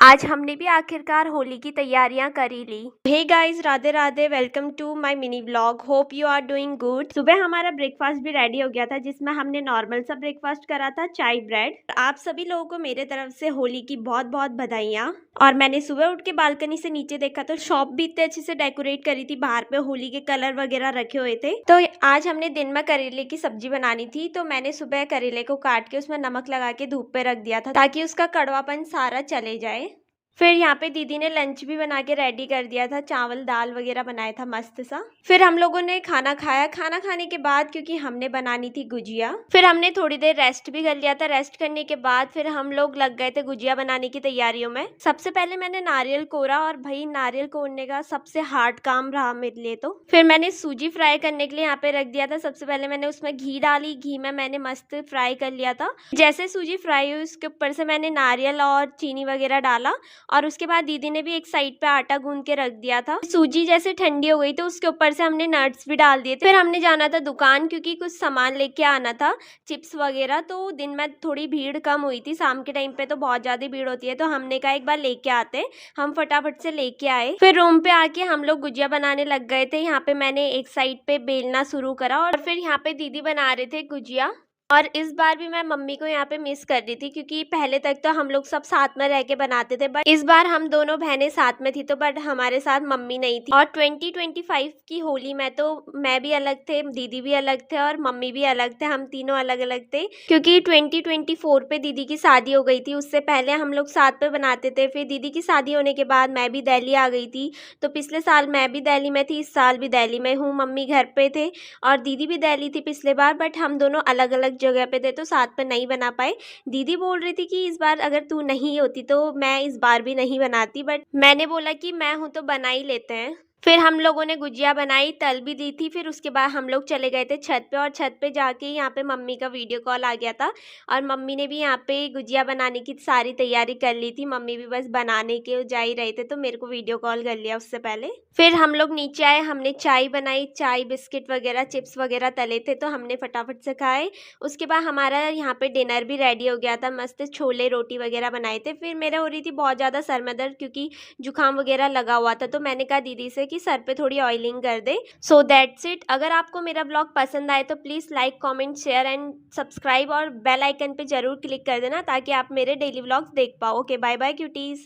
आज हमने भी आखिरकार होली की तैयारियां कर ही ली। Hey guys, Radhe Radhe, welcome to my mini vlog. Hope you are doing good. सुबह हमारा ब्रेकफास्ट भी रेडी हो गया था, जिसमें हमने नॉर्मल सा ब्रेकफास्ट करा था, चाय ब्रेड। आप सभी लोगों को मेरे तरफ से होली की बहुत बहुत बधाइयाँ। और मैंने सुबह उठ के बालकनी से नीचे देखा तो शॉप भी इतने अच्छे से डेकोरेट करी थी, बाहर पे होली के कलर वगैरह रखे हुए थे। तो आज हमने दिन में करेले की सब्जी बनानी थी, तो मैंने सुबह करेले को काट के उसमें नमक लगा के धूप पे रख दिया था, ताकि उसका कड़वापन सारा चले जाए। फिर यहाँ पे दीदी ने लंच भी बना के रेडी कर दिया था, चावल दाल वगैरह बनाया था मस्त सा। फिर हम लोगों ने खाना खाया। खाना खाने के बाद क्योंकि हमने बनानी थी गुजिया, फिर हमने थोड़ी देर रेस्ट भी कर लिया था। रेस्ट करने के बाद फिर हम लोग लग गए थे गुजिया बनाने की तैयारियों में। सबसे पहले मैंने नारियल कोरा, और भाई नारियल कोरने का सबसे हार्ड काम रहा मेरे लिए। तो फिर मैंने सूजी फ्राई करने के लिए यहाँ पे रख दिया था। सबसे पहले मैंने उसमें घी डाली, घी में मैंने मस्त फ्राई कर लिया था। जैसे सूजी फ्राई हुई, उसके ऊपर से मैंने नारियल और चीनी वगैरह डाला, और उसके बाद दीदी ने भी एक साइड पे आटा गूंद के रख दिया था। सूजी जैसे ठंडी हो गई तो उसके ऊपर से हमने नट्स भी डाल दिए थे। फिर हमने जाना था दुकान, क्योंकि कुछ सामान लेके आना था, चिप्स वगैरह। तो दिन में थोड़ी भीड़ कम हुई थी, शाम के टाइम पे तो बहुत ज्यादा भीड़ होती है, तो हमने कहा एक बार लेके आते। हम फटाफट से लेके आए। फिर रूम पे आके हम लोग गुजिया बनाने लग गए थे। यहाँ पे मैंने एक साइड पे बेलना शुरू करा, और फिर यहाँ पे दीदी बना रहे थे गुजिया। और इस बार भी मैं मम्मी को यहाँ पे मिस कर रही थी, क्योंकि पहले तक तो हम लोग सब साथ में रह के बनाते थे, बट इस बार हम दोनों बहनें साथ में थी, तो बट हमारे साथ मम्मी नहीं थी। और 2025 की होली में तो मैं भी अलग थे, दीदी भी अलग थे, और मम्मी भी अलग थे। हम तीनों अलग अलग थे, क्योंकि 2024 पे दीदी की शादी हो गई थी। उससे पहले हम लोग साथ में बनाते थे। फिर दीदी की शादी होने के बाद मैं भी दिल्ली आ गई थी, तो पिछले साल मैं भी दिल्ली में थी, इस साल भी दिल्ली में हूँ। मम्मी घर पे थे, और दीदी भी दिल्ली थी पिछले बार, बट हम दोनों अलग अलग जगह पे थे, तो साथ में नहीं बना पाए। दीदी बोल रही थी कि इस बार अगर तू नहीं होती तो मैं इस बार भी नहीं बनाती, बट मैंने बोला कि मैं हूं तो बना ही लेते हैं। फिर हम लोगों ने गुजिया बनाई, तल भी दी थी। फिर उसके बाद हम लोग चले गए थे छत पे, और छत पे जाके यहाँ पे मम्मी का वीडियो कॉल आ गया था, और मम्मी ने भी यहाँ पे गुजिया बनाने की सारी तैयारी कर ली थी। मम्मी भी बस बनाने के जा ही रहे थे, तो मेरे को वीडियो कॉल कर लिया उससे पहले। फिर हम लोग नीचे आए, हमने चाय बनाई, चाय बिस्किट वगैरह चिप्स वगैरह तले थे, तो हमने फटाफट से खाए। उसके बाद हमारा यहाँ पे डिनर भी रेडी हो गया था, मस्त छोले रोटी वगैरह बनाए थे। फिर मेरा हो रही थी बहुत ज़्यादा सर में दर्द, क्योंकि जुकाम वगैरह लगा हुआ था, तो मैंने कहा दीदी से कि सर पे थोड़ी ऑयलिंग कर दे। So that's it. अगर आपको मेरा ब्लॉग पसंद आए तो please like comment share and subscribe, और बेल आइकन पे जरूर क्लिक कर देना, ताकि आप मेरे डेली व्लॉग्स देख पाओ। Okay, bye bye cuties.